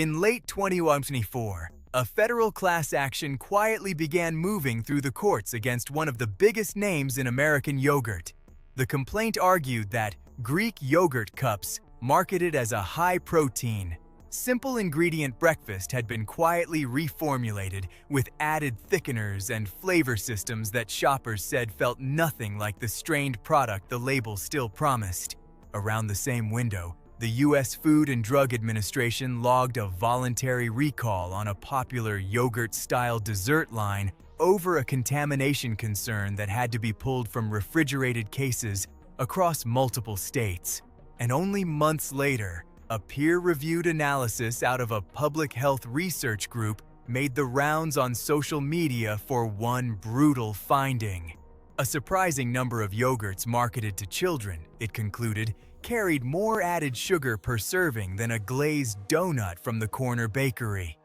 In late 2024, a federal class action quietly began moving through the courts against one of the biggest names in American yogurt. The complaint argued that Greek yogurt cups, marketed as a high-protein, simple-ingredient breakfast, had been quietly reformulated with added thickeners and flavor systems that shoppers said felt nothing like the strained product the label still promised. Around the same window, the U.S. Food and Drug Administration logged a voluntary recall on a popular yogurt-style dessert line over a contamination concern that had to be pulled from refrigerated cases across multiple states. And only months later, a peer-reviewed analysis out of a public health research group made the rounds on social media for one brutal finding. A surprising number of yogurts marketed to children, it concluded, carried more added sugar per serving than a glazed donut from the corner bakery.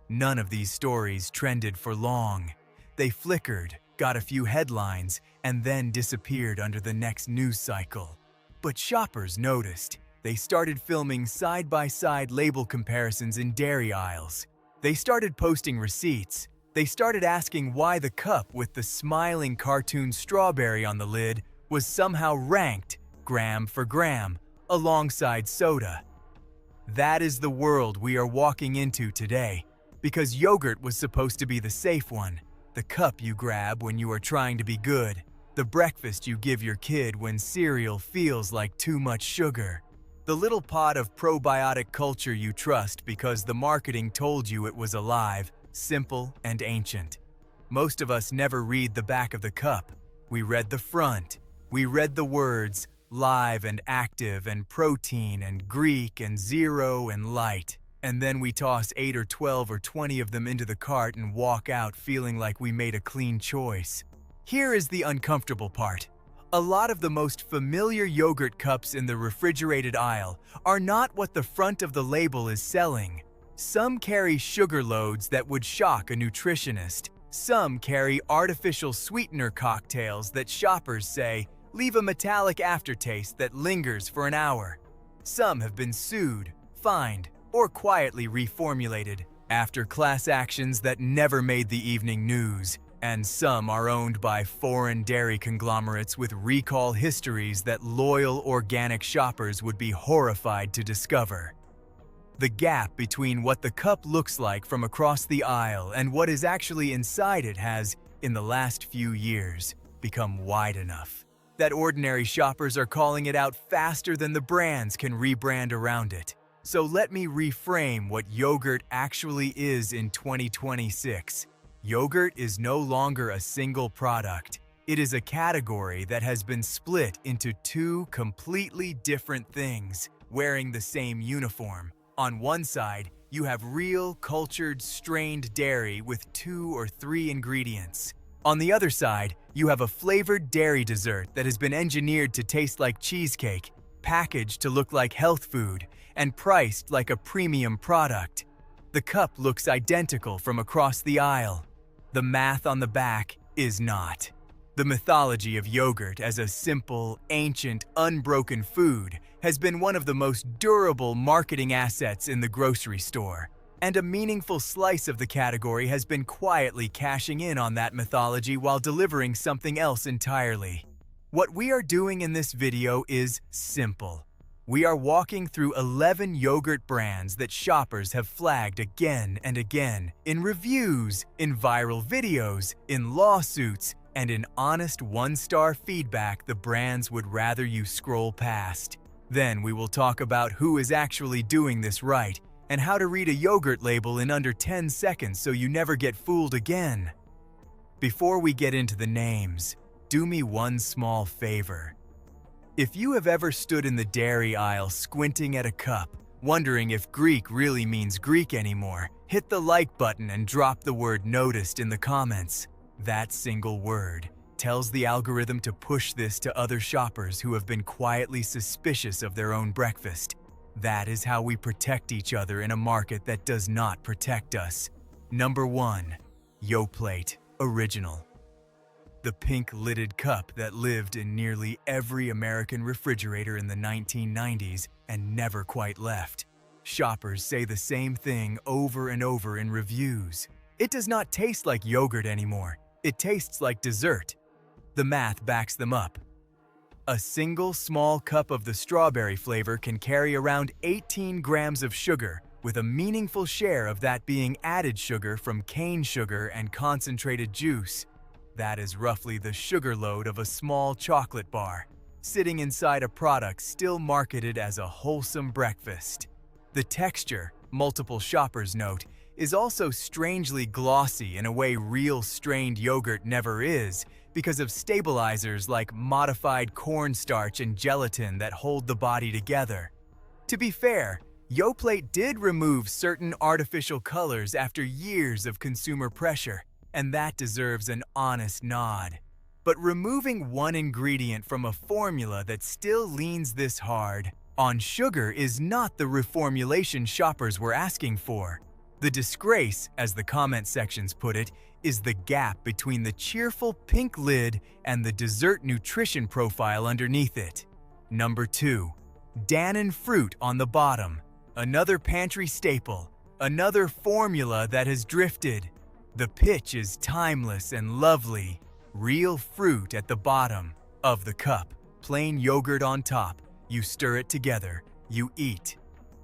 None of these stories trended for long. They flickered, got a few headlines, and then disappeared under the next news cycle. But shoppers noticed. They started filming side-by-side label comparisons in dairy aisles. They started posting receipts. They started asking why the cup with the smiling cartoon strawberry on the lid was somehow ranked gram for gram, alongside soda. That is the world we are walking into today, because yogurt was supposed to be the safe one, the cup you grab when you are trying to be good, the breakfast you give your kid when cereal feels like too much sugar, the little pot of probiotic culture you trust because the marketing told you it was alive, simple, and ancient. Most of us never read the back of the cup. We read the front. We read the words, live and active and protein and Greek and zero and light. And then we toss 8 or 12 or 20 of them into the cart and walk out feeling like we made a clean choice. Here is the uncomfortable part. A lot of the most familiar yogurt cups in the refrigerated aisle are not what the front of the label is selling. Some carry sugar loads that would shock a nutritionist. Some carry artificial sweetener cocktails that shoppers say leave a metallic aftertaste that lingers for an hour. Some have been sued, fined, or quietly reformulated after class actions that never made the evening news. And some are owned by foreign dairy conglomerates with recall histories that loyal organic shoppers would be horrified to discover. The gap between what the cup looks like from across the aisle and what is actually inside it has, in the last few years, become wide enough that ordinary shoppers are calling it out faster than the brands can rebrand around it. So let me reframe what yogurt actually is in 2026. Yogurt is no longer a single product. It is a category that has been split into two completely different things, wearing the same uniform. On one side, you have real, cultured, strained dairy with 2 or 3 ingredients. On the other side, you have a flavored dairy dessert that has been engineered to taste like cheesecake, packaged to look like health food, and priced like a premium product. The cup looks identical from across the aisle. The math on the back is not. The mythology of yogurt as a simple, ancient, unbroken food has been one of the most durable marketing assets in the grocery store, and a meaningful slice of the category has been quietly cashing in on that mythology while delivering something else entirely. What we are doing in this video is simple. We are walking through 11 yogurt brands that shoppers have flagged again and again, in reviews, in viral videos, in lawsuits, and in honest one-star feedback the brands would rather you scroll past. Then we will talk about who is actually doing this right, and how to read a yogurt label in under 10 seconds so you never get fooled again. Before we get into the names, do me one small favor. If you have ever stood in the dairy aisle squinting at a cup, wondering if Greek really means Greek anymore, hit the like button and drop the word "noticed" in the comments. That single word tells the algorithm to push this to other shoppers who have been quietly suspicious of their own breakfast. That is how we protect each other in a market that does not protect us. Number 1. Yoplait Original. The pink-lidded cup that lived in nearly every American refrigerator in the 1990s and never quite left. Shoppers say the same thing over and over in reviews. It does not taste like yogurt anymore. It tastes like dessert. The math backs them up. A single small cup of the strawberry flavor can carry around 18 grams of sugar, with a meaningful share of that being added sugar from cane sugar and concentrated juice. That is roughly the sugar load of a small chocolate bar, sitting inside a product still marketed as a wholesome breakfast. The texture, multiple shoppers note, is also strangely glossy in a way real strained yogurt never is, because of stabilizers like modified cornstarch and gelatin that hold the body together. To be fair, Yoplait did remove certain artificial colors after years of consumer pressure, and that deserves an honest nod. But removing one ingredient from a formula that still leans this hard on sugar is not the reformulation shoppers were asking for. The disgrace, as the comment sections put it, is the gap between the cheerful pink lid and the dessert nutrition profile underneath it. Number 2. Dannon fruit on the bottom. Another pantry staple, another formula that has drifted. The pitch is timeless and lovely. Real fruit at the bottom of the cup, plain yogurt on top. You stir it together, you eat.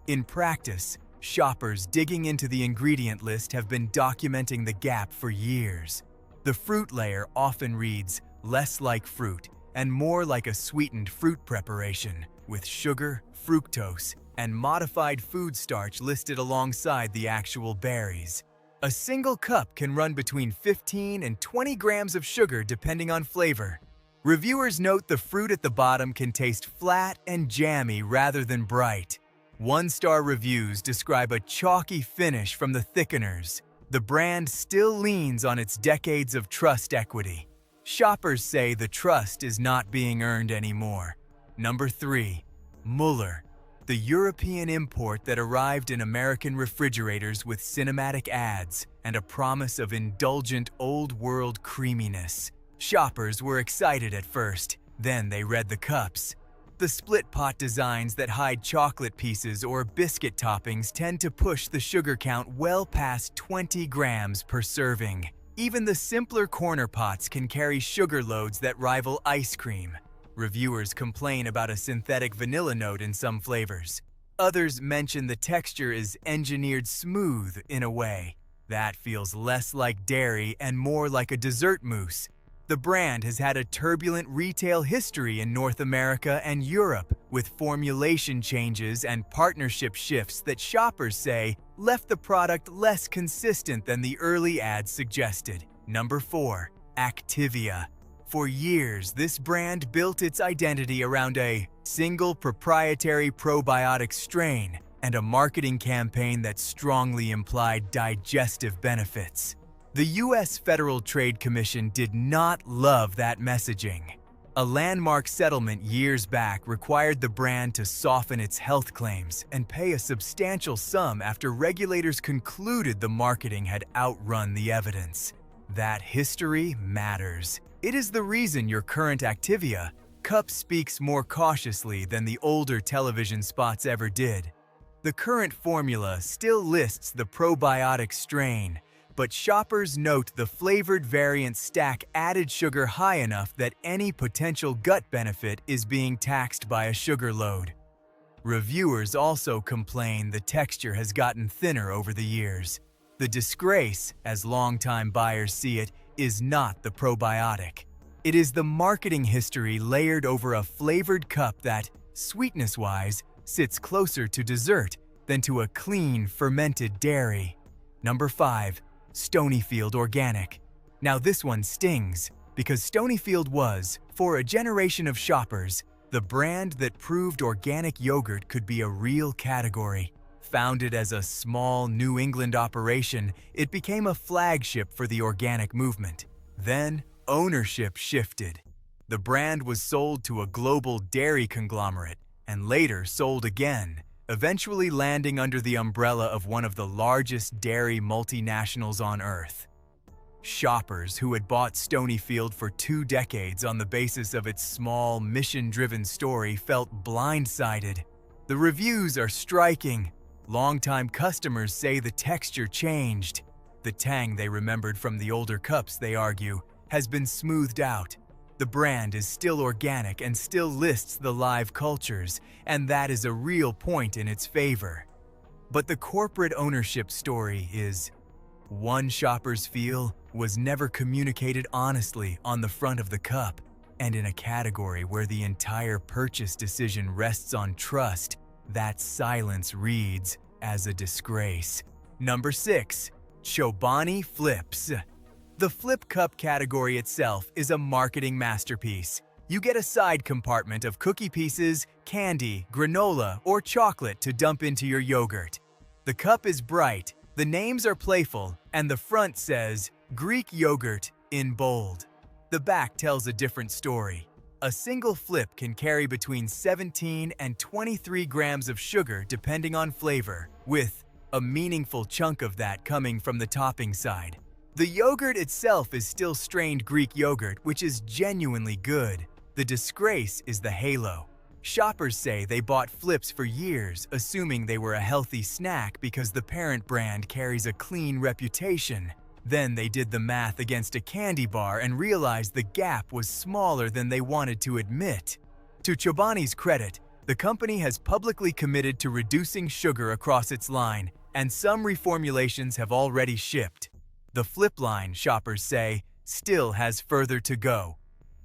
In practice, shoppers digging into the ingredient list have been documenting the gap for years. The fruit layer often reads less like fruit and more like a sweetened fruit preparation, with sugar, fructose, and modified food starch listed alongside the actual berries. A single cup can run between 15 and 20 grams of sugar depending on flavor. Reviewers note the fruit at the bottom can taste flat and jammy rather than bright. One-star reviews describe a chalky finish from the thickeners. The brand still leans on its decades of trust equity. Shoppers say the trust is not being earned anymore. Number 3. Muller. The European import that arrived in American refrigerators with cinematic ads and a promise of indulgent old-world creaminess. Shoppers were excited at first, then they read the cups. The split-pot designs that hide chocolate pieces or biscuit toppings tend to push the sugar count well past 20 grams per serving. Even the simpler corner pots can carry sugar loads that rival ice cream. Reviewers complain about a synthetic vanilla note in some flavors. Others mention the texture is engineered smooth in a way. That feels less like dairy and more like a dessert mousse. The brand has had a turbulent retail history in North America and Europe, with formulation changes and partnership shifts that shoppers say left the product less consistent than the early ads suggested. Number 4. Activia. For years, this brand built its identity around a single proprietary probiotic strain and a marketing campaign that strongly implied digestive benefits. The U.S. Federal Trade Commission did not love that messaging. A landmark settlement years back required the brand to soften its health claims and pay a substantial sum after regulators concluded the marketing had outrun the evidence. That history matters. It is the reason your current Activia cup speaks more cautiously than the older television spots ever did. The current formula still lists the probiotic strain, but shoppers note the flavored variants stack added sugar high enough that any potential gut benefit is being taxed by a sugar load. Reviewers also complain the texture has gotten thinner over the years. The disgrace, as longtime buyers see it, is not the probiotic. It is the marketing history layered over a flavored cup that, sweetness-wise, sits closer to dessert than to a clean, fermented dairy. Number 5. Stonyfield Organic. Now this one stings, because Stonyfield was, for a generation of shoppers, the brand that proved organic yogurt could be a real category. Founded as a small New England operation, it became a flagship for the organic movement. Then, ownership shifted. The brand was sold to a global dairy conglomerate, and later sold again, eventually landing under the umbrella of one of the largest dairy multinationals on Earth. Shoppers who had bought Stonyfield for 2 decades on the basis of its small, mission-driven story felt blindsided. The reviews are striking. Longtime customers say the texture changed. The tang they remembered from the older cups, they argue, has been smoothed out. The brand is still organic and still lists the live cultures, and that is a real point in its favor. But the corporate ownership story is, one shopper's feel was never communicated honestly on the front of the cup, and in a category where the entire purchase decision rests on trust, that silence reads as a disgrace. Number 6. Chobani Flips. The flip cup category itself is a marketing masterpiece. You get a side compartment of cookie pieces, candy, granola, or chocolate to dump into your yogurt. The cup is bright, the names are playful, and the front says, Greek yogurt in bold. The back tells a different story. A single flip can carry between 17 and 23 grams of sugar depending on flavor, with a meaningful chunk of that coming from the topping side. The yogurt itself is still strained Greek yogurt, which is genuinely good. The disgrace is the halo. Shoppers say they bought flips for years, assuming they were a healthy snack because the parent brand carries a clean reputation. Then they did the math against a candy bar and realized the gap was smaller than they wanted to admit. To Chobani's credit, the company has publicly committed to reducing sugar across its line, and some reformulations have already shipped. The flip line, shoppers say, still has further to go.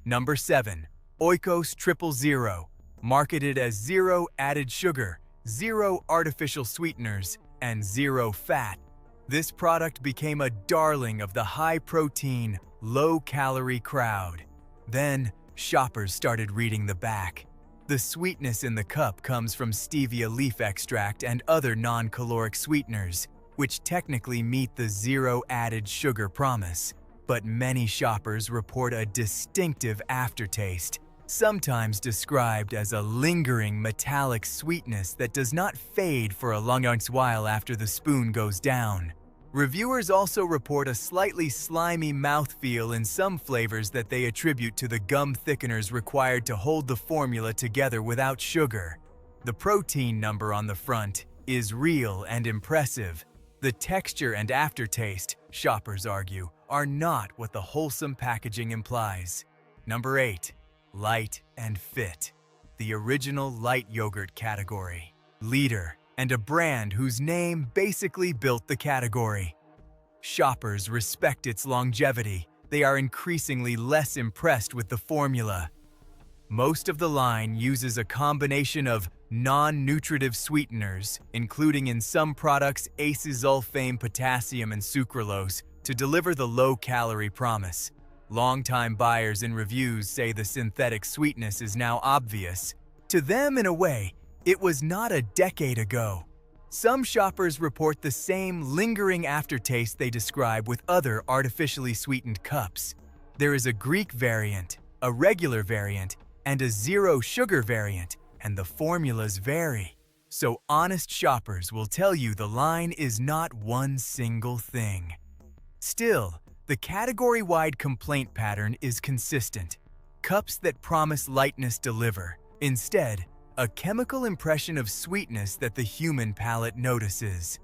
Number 7. Oikos 000, marketed as zero added sugar, zero artificial sweeteners, and zero fat. This product became a darling of the high-protein, low-calorie crowd. Then, shoppers started reading the back. The sweetness in the cup comes from stevia leaf extract and other non-caloric sweeteners, which technically meet the zero added sugar promise. But many shoppers report a distinctive aftertaste, sometimes described as a lingering metallic sweetness that does not fade for a long while after the spoon goes down. Reviewers also report a slightly slimy mouthfeel in some flavors that they attribute to the gum thickeners required to hold the formula together without sugar. The protein number on the front is real and impressive. The texture and aftertaste, shoppers argue, are not what the wholesome packaging implies. Number 8. Light and Fit. The original light yogurt category. Leader, and a brand whose name basically built the category. Shoppers respect its longevity. They are increasingly less impressed with the formula. Most of the line uses a combination of non-nutritive sweeteners, including in some products acesulfame potassium and sucralose, to deliver the low-calorie promise. Longtime buyers in reviews say the synthetic sweetness is now obvious. To them, in a way, it was not a decade ago. Some shoppers report the same lingering aftertaste they describe with other artificially sweetened cups. There is a Greek variant, a regular variant, and a zero sugar variant, and the formulas vary. So honest shoppers will tell you the line is not one single thing. Still, the category-wide complaint pattern is consistent. Cups that promise lightness deliver. Instead, a chemical impression of sweetness that the human palate notices.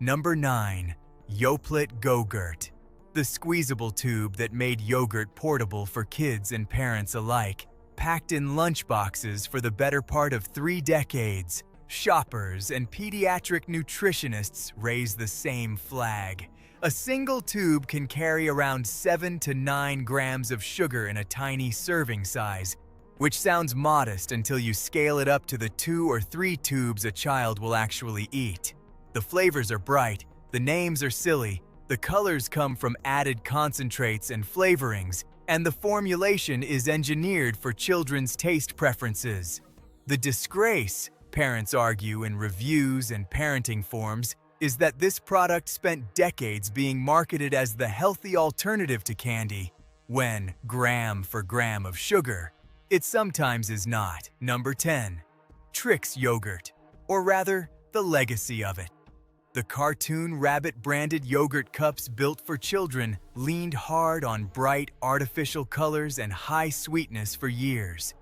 Number 9. Yoplait Go-Gurt. The squeezable tube that made yogurt portable for kids and parents alike. Packed in lunchboxes for the better part of 3 decades, shoppers and pediatric nutritionists raise the same flag. A single tube can carry around 7 to 9 grams of sugar in a tiny serving size, which sounds modest until you scale it up to the 2 or 3 tubes a child will actually eat. The flavors are bright, the names are silly, the colors come from added concentrates and flavorings, and the formulation is engineered for children's taste preferences. The disgrace, parents argue in reviews and parenting forums, is that this product spent decades being marketed as the healthy alternative to candy, when gram for gram of sugar, it sometimes is not. Number 10. Trix Yogurt, or rather, the legacy of it. The cartoon rabbit-branded yogurt cups built for children leaned hard on bright, artificial colors and high sweetness for years.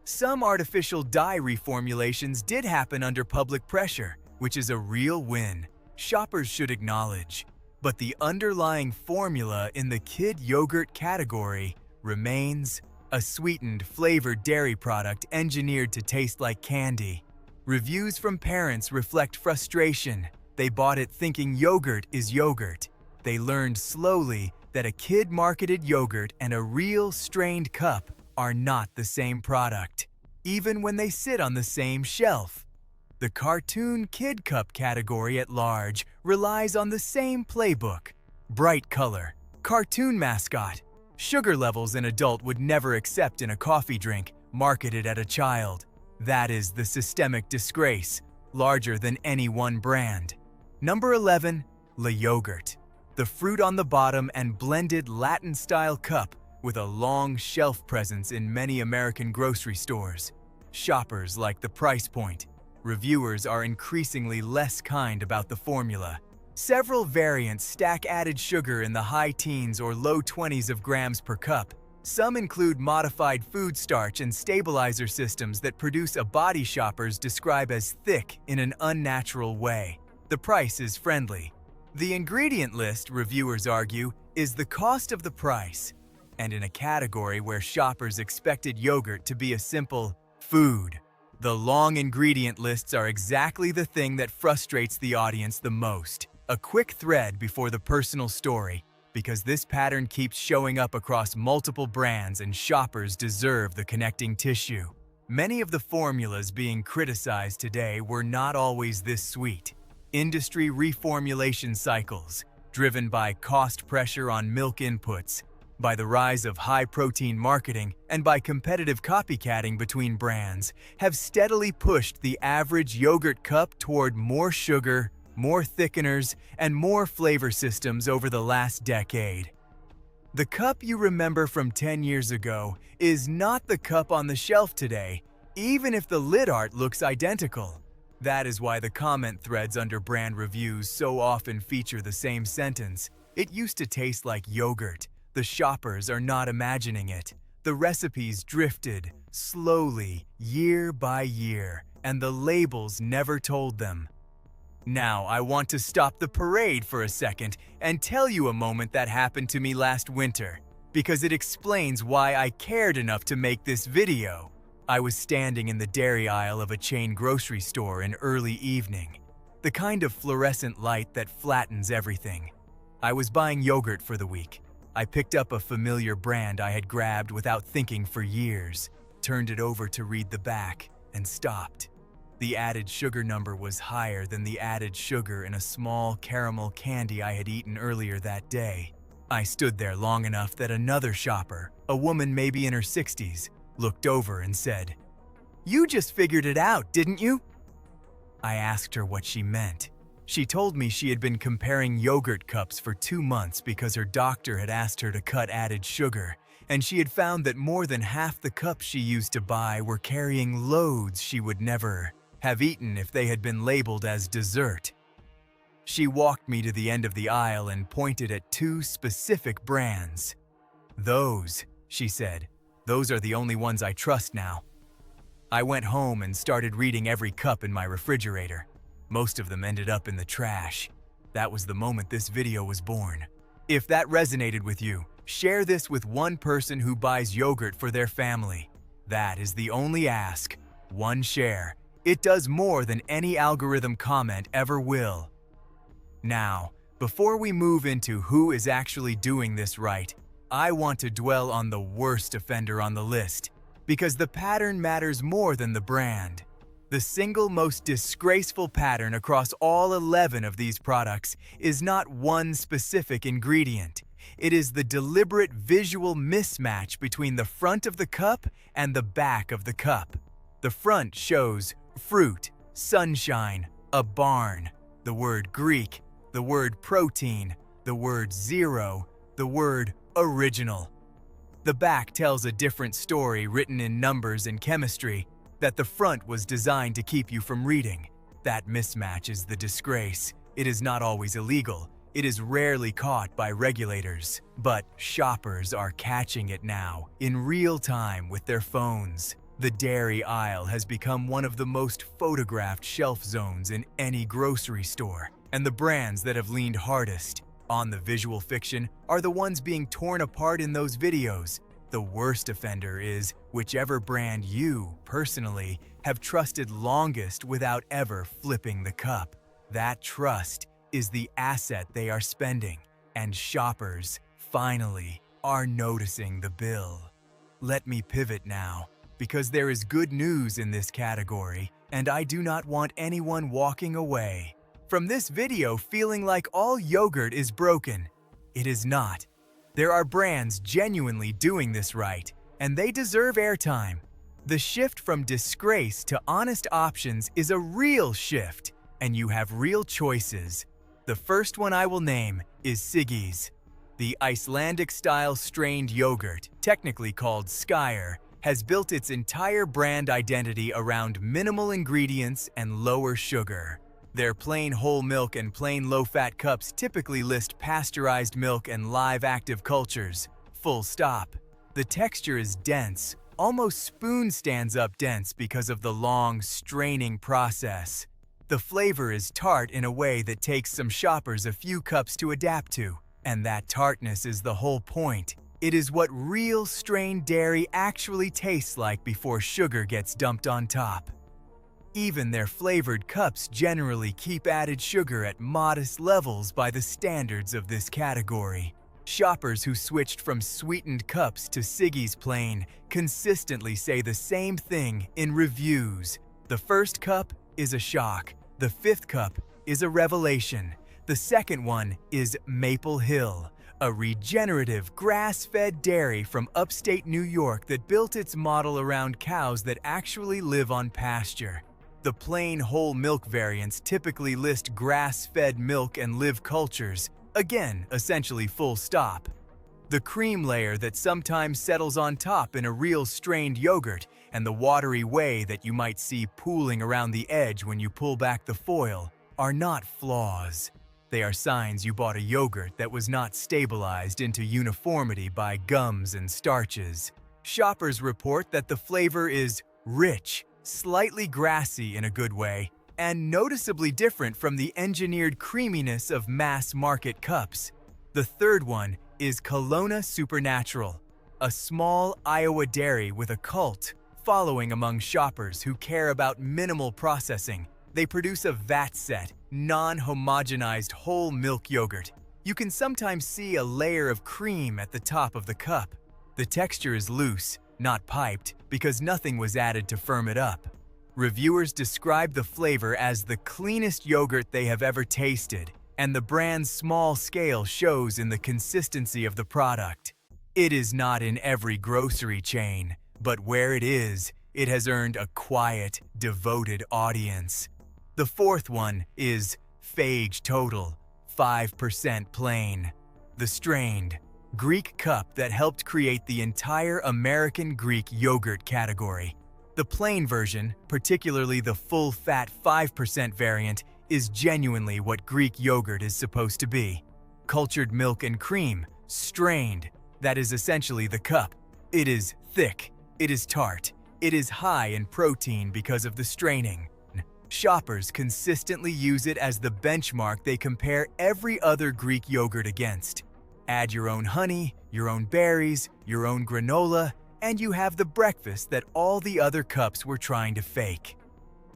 Some artificial dye reformulations did happen under public pressure, which is a real win shoppers should acknowledge. But the underlying formula in the kid yogurt category remains a sweetened, flavored dairy product engineered to taste like candy. Reviews from parents reflect frustration. They bought it thinking yogurt is yogurt. They learned slowly that a kid-marketed yogurt and a real strained cup are not the same product, even when they sit on the same shelf. The cartoon kid cup category at large relies on the same playbook: bright color, cartoon mascot, sugar levels an adult would never accept in a coffee drink marketed at a child. That is the systemic disgrace, larger than any one brand. Number 11, La Yogurt. The fruit on the bottom and blended Latin-style cup with a long shelf presence in many American grocery stores. Shoppers like the price point. Reviewers are increasingly less kind about the formula. Several variants stack added sugar in the high teens or low 20s of grams per cup. Some include modified food starch and stabilizer systems that produce a body shoppers describe as thick in an unnatural way. The price is friendly. The ingredient list, reviewers argue, is the cost of the price. And in a category where shoppers expected yogurt to be a simple food, the long ingredient lists are exactly the thing that frustrates the audience the most. A quick thread before the personal story, because this pattern keeps showing up across multiple brands and shoppers deserve the connecting tissue. Many of the formulas being criticized today were not always this sweet. Industry reformulation cycles, driven by cost pressure on milk inputs, by the rise of high-protein marketing, and by competitive copycatting between brands, have steadily pushed the average yogurt cup toward more sugar, more thickeners, and more flavor systems over the last decade. The cup you remember from 10 years ago is not the cup on the shelf today, even if the lid art looks identical. That is why the comment threads under brand reviews so often feature the same sentence: "It used to taste like yogurt. The shoppers are not imagining it. The recipes drifted, slowly, year by year, and the labels never told them." Now, I want to stop the parade for a second and tell you a moment that happened to me last winter, because it explains why I cared enough to make this video. I was standing in the dairy aisle of a chain grocery store in early evening, the kind of fluorescent light that flattens everything. I was buying yogurt for the week. I picked up a familiar brand I had grabbed without thinking for years, turned it over to read the back, and stopped. The added sugar number was higher than the added sugar in a small caramel candy I had eaten earlier that day. I stood there long enough that another shopper, a woman maybe in her 60s, looked over and said, "You just figured it out, didn't you?" I asked her what she meant. She told me she had been comparing yogurt cups for 2 months because her doctor had asked her to cut added sugar, and she had found that more than half the cups she used to buy were carrying loads she would never have eaten if they had been labeled as dessert. She walked me to the end of the aisle and pointed at 2 specific brands. "Those," she said, "those are the only ones I trust now." I went home and started reading every cup in my refrigerator. Most of them ended up in the trash. That was the moment this video was born. If that resonated with you, share this with one person who buys yogurt for their family. That is the only ask. One share. It does more than any algorithm comment ever will. Now, before we move into who is actually doing this right, I want to dwell on the worst offender on the list, because the pattern matters more than the brand. The single most disgraceful pattern across all 11 of these products is not one specific ingredient. It is the deliberate visual mismatch between the front of the cup and the back of the cup. The front shows fruit, sunshine, a barn, the word Greek, the word protein, the word zero, the word original. The back tells a different story written in numbers and chemistry that the front was designed to keep you from reading. That mismatch is the disgrace. It is not always illegal. It is rarely caught by regulators. But shoppers are catching it now, in real time with their phones. The dairy aisle has become one of the most photographed shelf zones in any grocery store, and the brands that have leaned hardest on the visual fiction are the ones being torn apart in those videos. The worst offender is whichever brand you, personally, have trusted longest without ever flipping the cup. That trust is the asset they are spending, and shoppers, finally, are noticing the bill. Let me pivot now, because there is good news in this category, and I do not want anyone walking away from this video feeling like all yogurt is broken. It is not. There are brands genuinely doing this right, and they deserve airtime. The shift from Disgrace to honest options is a real shift, and you have real choices. The first one I will name is Siggy's. The Icelandic-style strained yogurt, technically called Skyr, has built its entire brand identity around minimal ingredients and lower sugar. Their plain whole milk and plain low-fat cups typically list pasteurized milk and live active cultures. Full stop. The texture is dense, almost spoon stands up dense because of the long, straining process. The flavor is tart in a way that takes some shoppers a few cups to adapt to, and that tartness is the whole point. It is what real strained dairy actually tastes like before sugar gets dumped on top. Even their flavored cups generally keep added sugar at modest levels by the standards of this category. Shoppers who switched from sweetened cups to Siggy's plain consistently say the same thing in reviews. The first cup is a shock. The fifth cup is a revelation. The second one is Maple Hill, a regenerative, grass-fed dairy from upstate New York that built its model around cows that actually live on pasture. The plain whole milk variants typically list grass-fed milk and live cultures, again, essentially full stop. The cream layer that sometimes settles on top in a real strained yogurt, and the watery whey that you might see pooling around the edge when you pull back the foil, are not flaws. They are signs you bought a yogurt that was not stabilized into uniformity by gums and starches. Shoppers report that the flavor is rich, slightly grassy in a good way, and noticeably different from the engineered creaminess of mass-market cups. The third one is Kelowna Supernatural, a small Iowa dairy with a cult following among shoppers who care about minimal processing. They produce a vat-set, non-homogenized whole milk yogurt. You can sometimes see a layer of cream at the top of the cup. The texture is loose, not piped, because nothing was added to firm it up. Reviewers describe the flavor as the cleanest yogurt they have ever tasted, and the brand's small scale shows in the consistency of the product. It is not in every grocery chain, but where it is, it has earned a quiet, devoted audience. The fourth one is Phage Total, 5% plain. The strained, Greek cup that helped create the entire American Greek yogurt category. The plain version, particularly the full-fat 5% variant, is genuinely what Greek yogurt is supposed to be. Cultured milk and cream, strained, that is essentially the cup. It is thick, it is tart, it is high in protein because of the straining. Shoppers consistently use it as the benchmark they compare every other Greek yogurt against. Add your own honey, your own berries, your own granola, and you have the breakfast that all the other cups were trying to fake.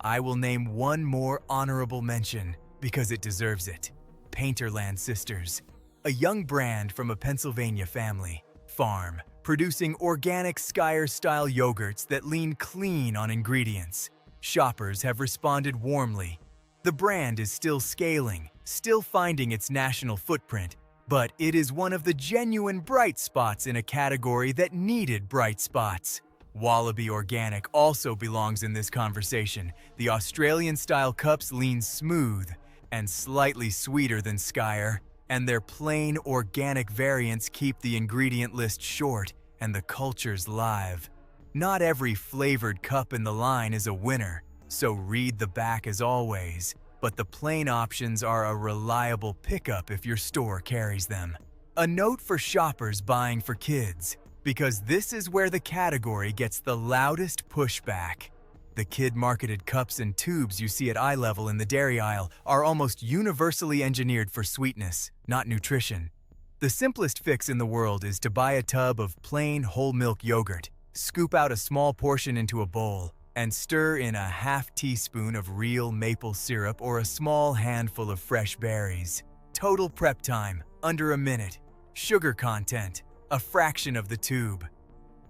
I will name one more honorable mention because it deserves it. Painterland Sisters, a young brand from a Pennsylvania family farm, producing organic Skyr-style yogurts that lean clean on ingredients. Shoppers have responded warmly. The brand is still scaling, still finding its national footprint, but it is one of the genuine bright spots in a category that needed bright spots. Wallaby Organic also belongs in this conversation. The Australian-style cups lean smooth and slightly sweeter than Skyr, and their plain organic variants keep the ingredient list short and the cultures live. Not every flavored cup in the line is a winner, so read the back as always. But the plain options are a reliable pickup if your store carries them. A note for shoppers buying for kids: Because this is where the category gets the loudest pushback. The kid-marketed cups and tubes you see at eye level in the dairy aisle are almost universally engineered for sweetness, not nutrition. The simplest fix in the world is to buy a tub of plain whole milk yogurt, scoop out a small portion into a bowl, and stir in a half teaspoon of real maple syrup or a small handful of fresh berries. Total prep time, under a minute. Sugar content, a fraction of the tube.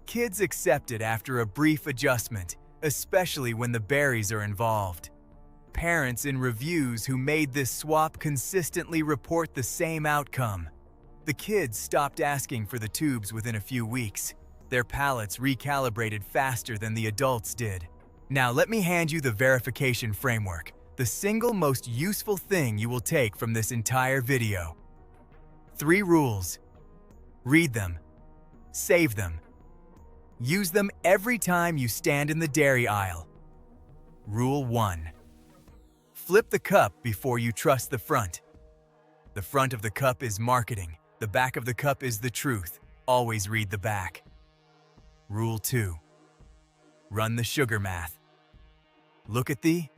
Kids accept it after a brief adjustment, especially when the berries are involved. Parents in reviews who made this swap consistently report the same outcome. The kids stopped asking for the tubes within a few weeks. Their palates recalibrated faster than the adults did. Now let me hand you the verification framework, the single most useful thing you will take from this entire video. 3 rules. Read them. Save them. Use them every time you stand in the dairy aisle. Rule 1. Flip the cup before you trust the front. The front of the cup is marketing. The back of the cup is the truth. Always read the back. Rule 2. Run the sugar math. Look at the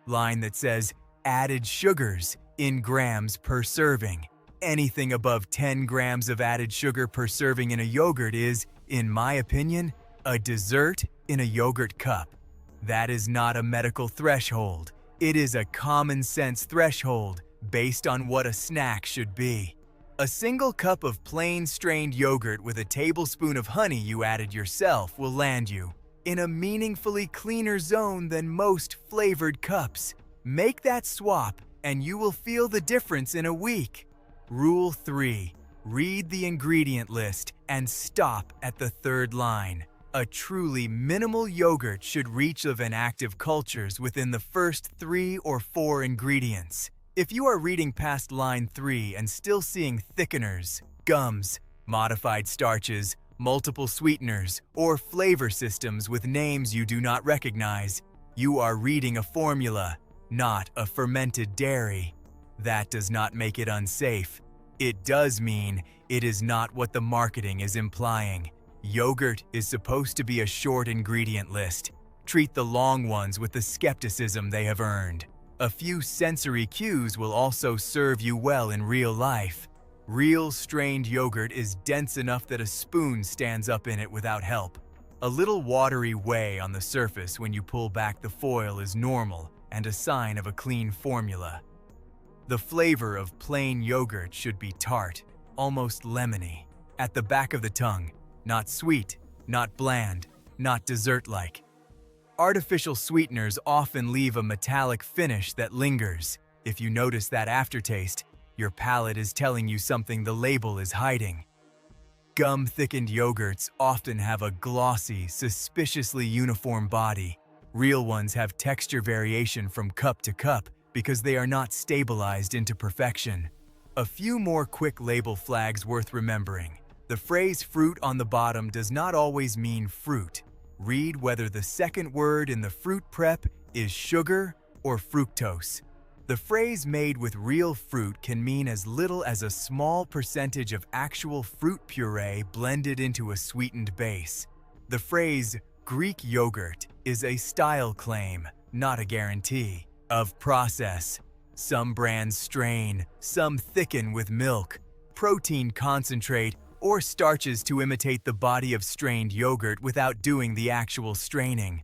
line that says added sugars in grams per serving. Anything above 10 grams of added sugar per serving in a yogurt is, in my opinion, a dessert in a yogurt cup. That is not a medical threshold. It is a common sense threshold based on what a snack should be. A single cup of plain strained yogurt with a tablespoon of honey you added yourself will land you in a meaningfully cleaner zone than most flavored cups. Make that swap and you will feel the difference in a week. Rule 3. Read the ingredient list and stop at the 3rd line. A truly minimal yogurt should reach of inactive cultures within the first 3 or 4 ingredients. If you are reading past line 3 and still seeing thickeners, gums, modified starches, multiple sweeteners, or flavor systems with names you do not recognize, you are reading a formula, not a fermented dairy. That does not make it unsafe. It does mean it is not what the marketing is implying. Yogurt is supposed to be a short ingredient list. Treat the long ones with the skepticism they have earned. A few sensory cues will also serve you well in real life. Real strained yogurt is dense enough that a spoon stands up in it without help. A little watery whey on the surface when you pull back the foil is normal and a sign of a clean formula. The flavor of plain yogurt should be tart, almost lemony, at the back of the tongue, not sweet, not bland, not dessert-like. Artificial sweeteners often leave a metallic finish that lingers. If you notice that aftertaste, your palate is telling you something the label is hiding. Gum-thickened yogurts often have a glossy, suspiciously uniform body. Real ones have texture variation from cup to cup because they are not stabilized into perfection. A few more quick label flags worth remembering. The phrase fruit on the bottom does not always mean fruit. Read whether the second word in the fruit prep is sugar or fructose. The phrase made with real fruit can mean as little as a small percentage of actual fruit puree blended into a sweetened base. The phrase Greek yogurt is a style claim, not a guarantee. Of process. Some brands strain, some thicken with milk, protein concentrate, or starches to imitate the body of strained yogurt without doing the actual straining.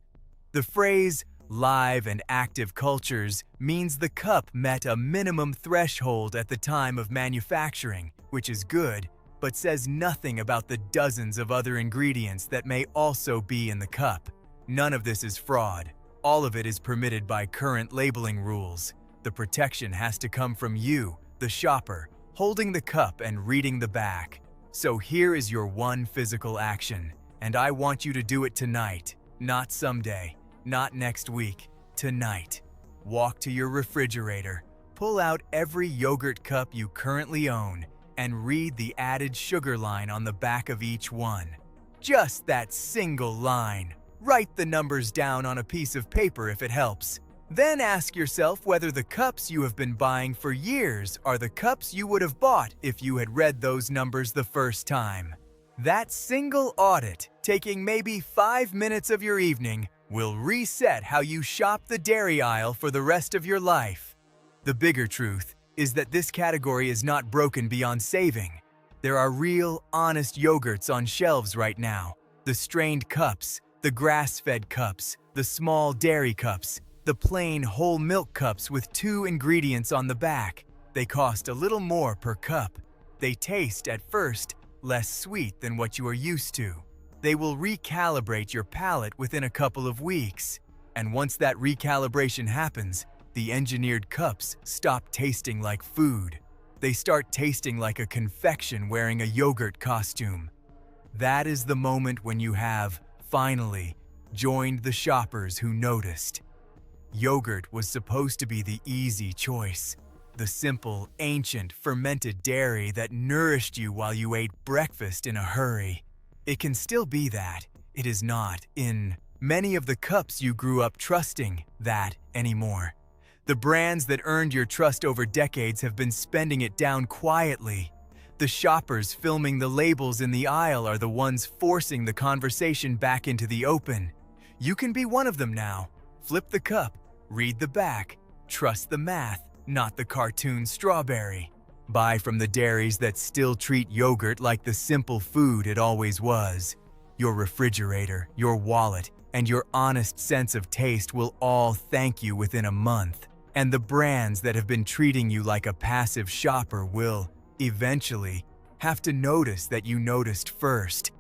The phrase live and active cultures means the cup met a minimum threshold at the time of manufacturing, which is good, but says nothing about the dozens of other ingredients that may also be in the cup. None of this is fraud. All of it is permitted by current labeling rules. The protection has to come from you, the shopper, holding the cup and reading the back. So here is your one physical action, and I want you to do it tonight, not someday, not next week, tonight. Walk to your refrigerator, pull out every yogurt cup you currently own, and read the added sugar line on the back of each one. Just that single line. Write the numbers down on a piece of paper if it helps. Then ask yourself whether the cups you have been buying for years are the cups you would have bought if you had read those numbers the first time. That single audit, taking maybe 5 minutes of your evening, will reset how you shop the dairy aisle for the rest of your life. The bigger truth is that this category is not broken beyond saving. There are real, honest yogurts on shelves right now. The strained cups, the grass-fed cups, the small dairy cups, the plain whole milk cups with 2 ingredients on the back. They cost a little more per cup. They taste, at first, less sweet than what you are used to. They will recalibrate your palate within a couple of weeks. And once that recalibration happens, the engineered cups stop tasting like food. They start tasting like a confection wearing a yogurt costume. That is the moment when you have, finally, joined the shoppers who noticed. Yogurt was supposed to be the easy choice, the simple, ancient, fermented dairy that nourished you while you ate breakfast in a hurry. It can still be that. It is not, in many of the cups you grew up trusting, that anymore. The brands that earned your trust over decades have been spending it down quietly. The shoppers filming the labels in the aisle are the ones forcing the conversation back into the open. You can be one of them now. Flip the cup, read the back, trust the math, not the cartoon strawberry. Buy from the dairies that still treat yogurt like the simple food it always was. Your refrigerator, your wallet, and your honest sense of taste will all thank you within a month. And the brands that have been treating you like a passive shopper will, eventually, have to notice that you noticed first.